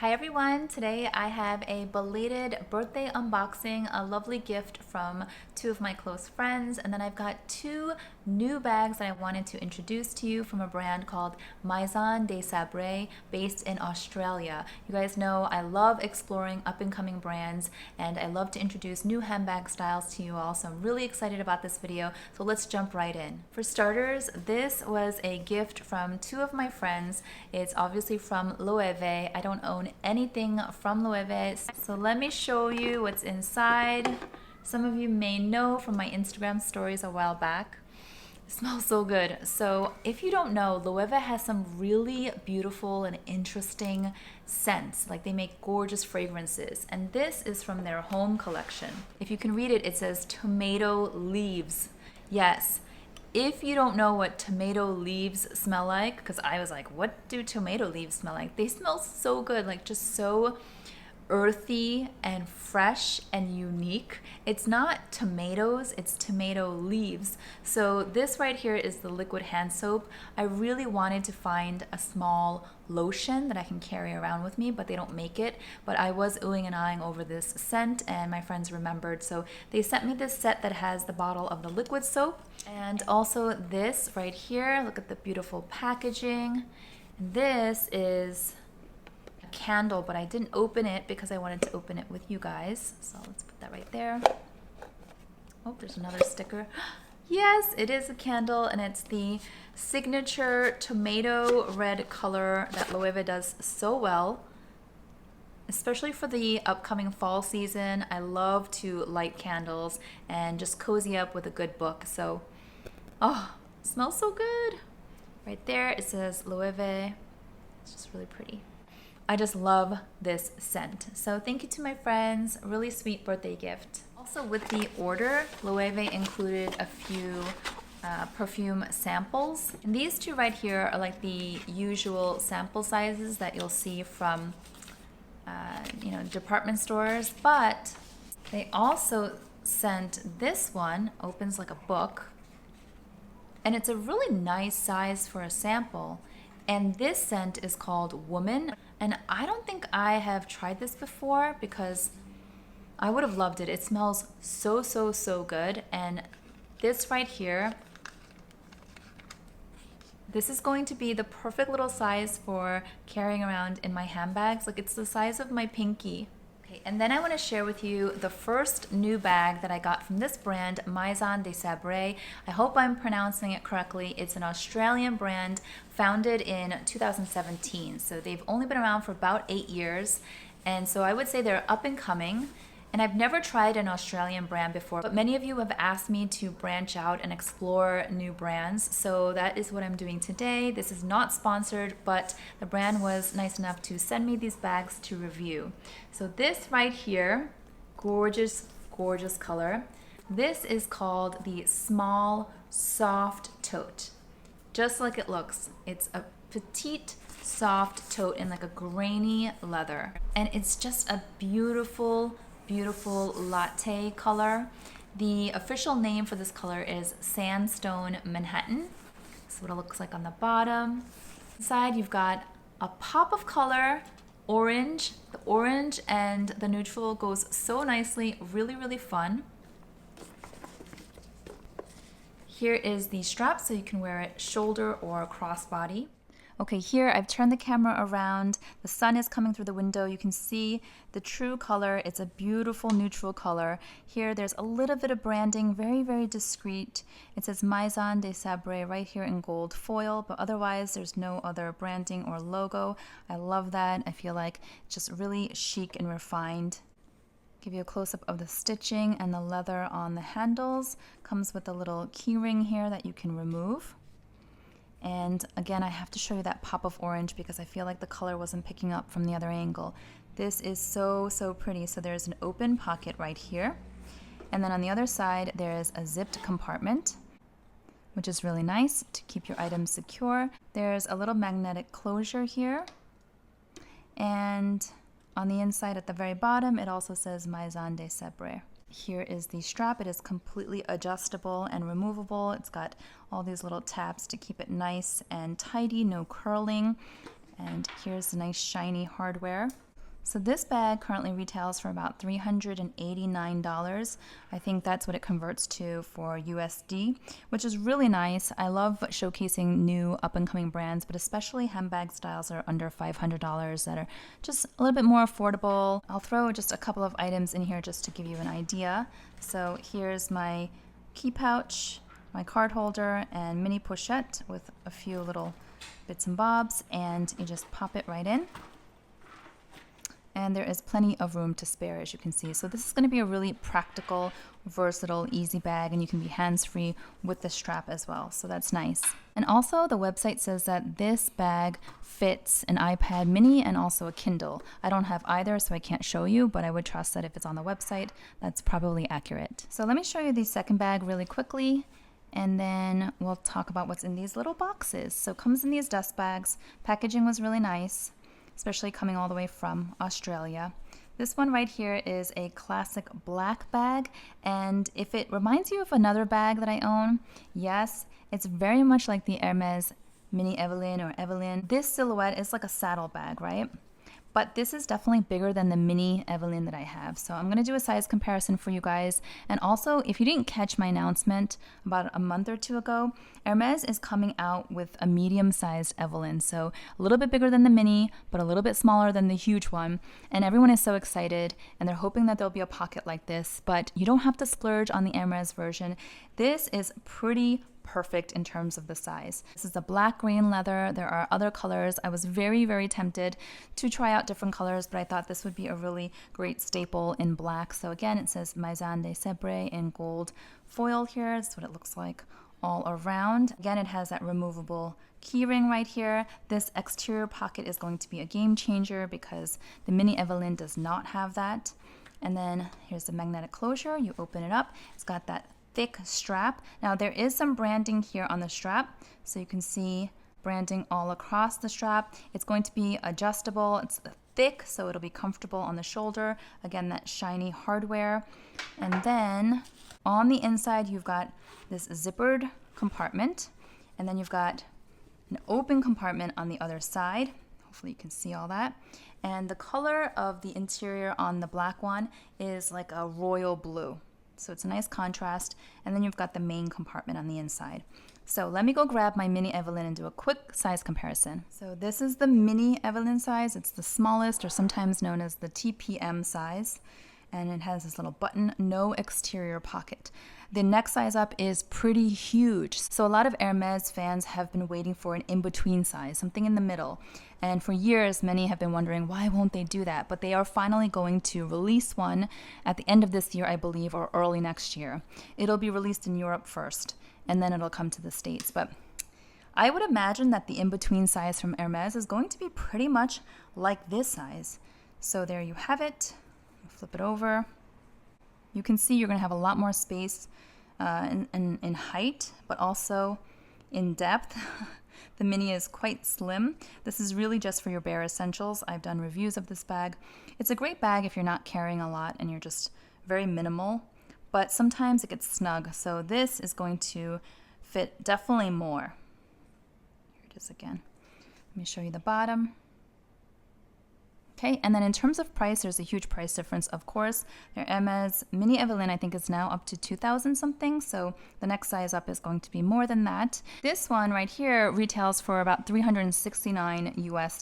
Hi everyone, today I have a belated birthday unboxing, a lovely gift from two of my close friends, and then I've got two new bags that I wanted to introduce to you from a brand called Maison de Sabre based in Australia. You guys know I love exploring up and coming brands and I love to introduce new handbag styles to you all, so I'm really excited about this video, so let's jump right in. For starters, this was a gift from two of my friends. It's obviously from Loewe. I don't own anything from Loewe, so let me show you what's inside. Some of you may know from my Instagram stories a while back. It smells so good. So if you don't know, Loewe has some really beautiful and interesting scents. Like, they make gorgeous fragrances, and this is from their home collection. If you can read it, it says tomato leaves. Yes. If you don't know what tomato leaves smell like, because I was like, what do tomato leaves smell like? They smell so good, like just so earthy and fresh and unique. It's not tomatoes, it's tomato leaves. So this right here is the liquid hand soap. I really wanted to find a small lotion that I can carry around with me, but they don't make it. But I was oohing and ahhing over this scent and my friends remembered. So they sent me this set that has the bottle of the liquid soap and also this right here. Look at the beautiful packaging. And this is candle, but I didn't open it because I wanted to open it with you guys. So let's put that right there. Oh, there's another sticker. Yes, it is a candle, and it's the signature tomato red color that Loewe does so well, especially for the upcoming fall season. I love to light candles and just cozy up with a good book. So, oh, it smells so good. Right there, it says Loewe. It's just really pretty. I just love this scent. So thank you to my friends, really sweet birthday gift. Also with the order, Loewe included a few perfume samples. And these two right here are like the usual sample sizes that you'll see from department stores, but they also sent this one, opens like a book, and it's a really nice size for a sample. And this scent is called Woman. And I don't think I have tried this before because I would have loved it. It smells so, so, so good. And this right here, this is going to be the perfect little size for carrying around in my handbags. Like, it's the size of my pinky. Okay, and then I want to share with you the first new bag that I got from this brand, Maison de Sabre. I hope I'm pronouncing it correctly. It's an Australian brand founded in 2017. So they've only been around for about 8 years. And so I would say they're up and coming. And I've never tried an Australian brand before, but many of you have asked me to branch out and explore new brands. So that is what I'm doing today. This is not sponsored, but the brand was nice enough to send me these bags to review. So this right here, gorgeous, gorgeous color. This is called the Small Soft Tote. Just like it looks. It's a petite, soft tote in like a grainy leather. And it's just a beautiful, beautiful latte color. The official name for this color is Sandstone Manhattan. This is what it looks like on the bottom. Inside you've got a pop of color, orange. The orange and the neutral goes so nicely, really, really fun. Here is the strap, so you can wear it shoulder or crossbody. Okay, here I've turned the camera around. The sun is coming through the window. You can see the true color. It's a beautiful neutral color. Here there's a little bit of branding, very, very discreet. It says Maison de Sabre right here in gold foil, but otherwise there's no other branding or logo. I love that. I feel like it's just really chic and refined. Give you a close-up of the stitching and the leather on the handles. Comes with a little key ring here that you can remove. And again, I have to show you that pop of orange because I feel like the color wasn't picking up from the other angle. This is so, so pretty. So there's an open pocket right here. And then on the other side, there's a zipped compartment, which is really nice to keep your items secure. There's a little magnetic closure here. And on the inside at the very bottom, it also says Maison de Sabre. Here is the strap. It is completely adjustable and removable. It's got all these little tabs to keep it nice and tidy, no curling. And here's the nice shiny hardware. So this bag currently retails for about $389. I think that's what it converts to for USD, which is really nice. I love showcasing new up-and-coming brands, but especially handbag styles that are under $500 that are just a little bit more affordable. I'll throw just a couple of items in here just to give you an idea. So here's my key pouch, my card holder, and mini pochette with a few little bits and bobs, and you just pop it right in. And there is plenty of room to spare, as you can see. So this is going to be a really practical, versatile, easy bag, and you can be hands-free with the strap as well. So that's nice. And also the website says that this bag fits an iPad mini and also a Kindle. I don't have either, so I can't show you, but I would trust that if it's on the website, that's probably accurate. So let me show you the second bag really quickly, and then we'll talk about what's in these little boxes. So it comes in these dust bags. Packaging was really nice, especially coming all the way from Australia. This one right here is a classic black bag, and if it reminds you of another bag that I own, yes, it's very much like the Hermes Mini Evelyn or Evelyn. This silhouette is like a saddle bag, right? But this is definitely bigger than the mini Evelyn that I have. So I'm gonna do a size comparison for you guys. And also, if you didn't catch my announcement about a month or two ago, Hermes is coming out with a medium-sized Evelyn. So a little bit bigger than the mini, but a little bit smaller than the huge one. And everyone is so excited, and they're hoping that there'll be a pocket like this, but you don't have to splurge on the Hermes version. This is pretty perfect in terms of the size. This is a black green leather. There are other colors. I was very, very tempted to try out different colors, but I thought this would be a really great staple in black. So again, it says Maison de Sabre in gold foil here. That's what it looks like all around. Again, it has that removable keyring right here. This exterior pocket is going to be a game changer because the mini Evelyn does not have that. And then here's the magnetic closure. You open it up. It's got that thick strap. Now there is some branding here on the strap, so you can see branding all across the strap. It's going to be adjustable. It's thick, so it'll be comfortable on the shoulder. Again, that shiny hardware. And then on the inside, you've got this zippered compartment, and then you've got an open compartment on the other side. Hopefully you can see all that. And the color of the interior on the black one is like a royal blue. So it's a nice contrast. And then you've got the main compartment on the inside. So let me go grab my mini Evelyn and do a quick size comparison. So this is the mini Evelyn size. It's the smallest, or sometimes known as the TPM size. And it has this little button, no exterior pocket. The next size up is pretty huge. So a lot of Hermes fans have been waiting for an in-between size, something in the middle. And for years, many have been wondering, why won't they do that? But they are finally going to release one at the end of this year, I believe, or early next year. It'll be released in Europe first, and then it'll come to the States. But I would imagine that the in-between size from Hermes is going to be pretty much like this size. So there you have it. Flip it over. You can see you're going to have a lot more space in height, but also in depth. The mini is quite slim. This is really just for your bare essentials. I've done reviews of this bag. It's a great bag if you're not carrying a lot and you're just very minimal, but sometimes it gets snug. So this is going to fit definitely more. Here it is again. Let me show you the bottom. Okay, and then in terms of price, there's a huge price difference, of course. Their Hermes Mini Evelyn, I think, is now up to 2,000 something, so the next size up is going to be more than that. This one right here retails for about $369 US.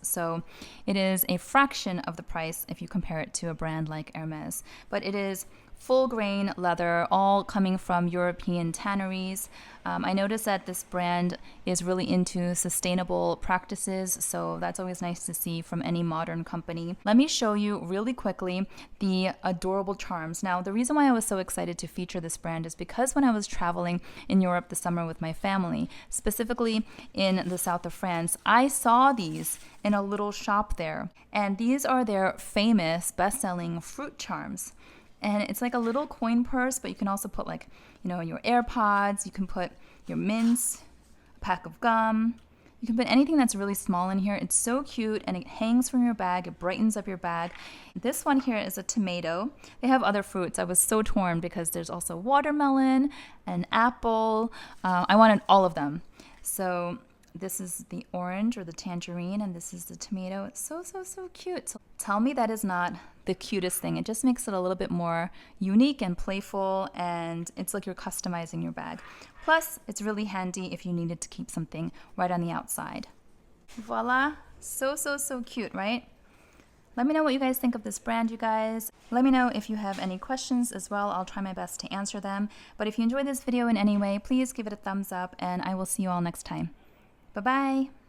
So it is a fraction of the price if you compare it to a brand like Hermes, but it is full grain leather, all coming from European tanneries. I noticed that this brand is really into sustainable practices, so that's always nice to see from any modern company. Let me show you really quickly the adorable charms. Now, the reason why I was so excited to feature this brand is because when I was traveling in Europe this summer with my family, specifically in the south of France, I saw these in a little shop there, and these are their famous best-selling fruit charms. And it's like a little coin purse, but you can also put, like, you know, your AirPods, you can put your mints, a pack of gum. You can put anything that's really small in here. It's so cute, and it hangs from your bag. It brightens up your bag. This one here is a tomato. They have other fruits. I was so torn because there's also watermelon and apple. I wanted all of them. So This is the orange or the tangerine, and this is the tomato. It's so, so, so cute. So tell me that is not the cutest thing. It just makes it a little bit more unique and playful, and it's like you're customizing your bag. Plus, it's really handy if you needed to keep something right on the outside. Voila. So, so, so cute, right? Let me know what you guys think of this brand, you guys. Let me know if you have any questions as well. I'll try my best to answer them. But if you enjoyed this video in any way, please give it a thumbs up, and I will see you all next time. Bye-bye.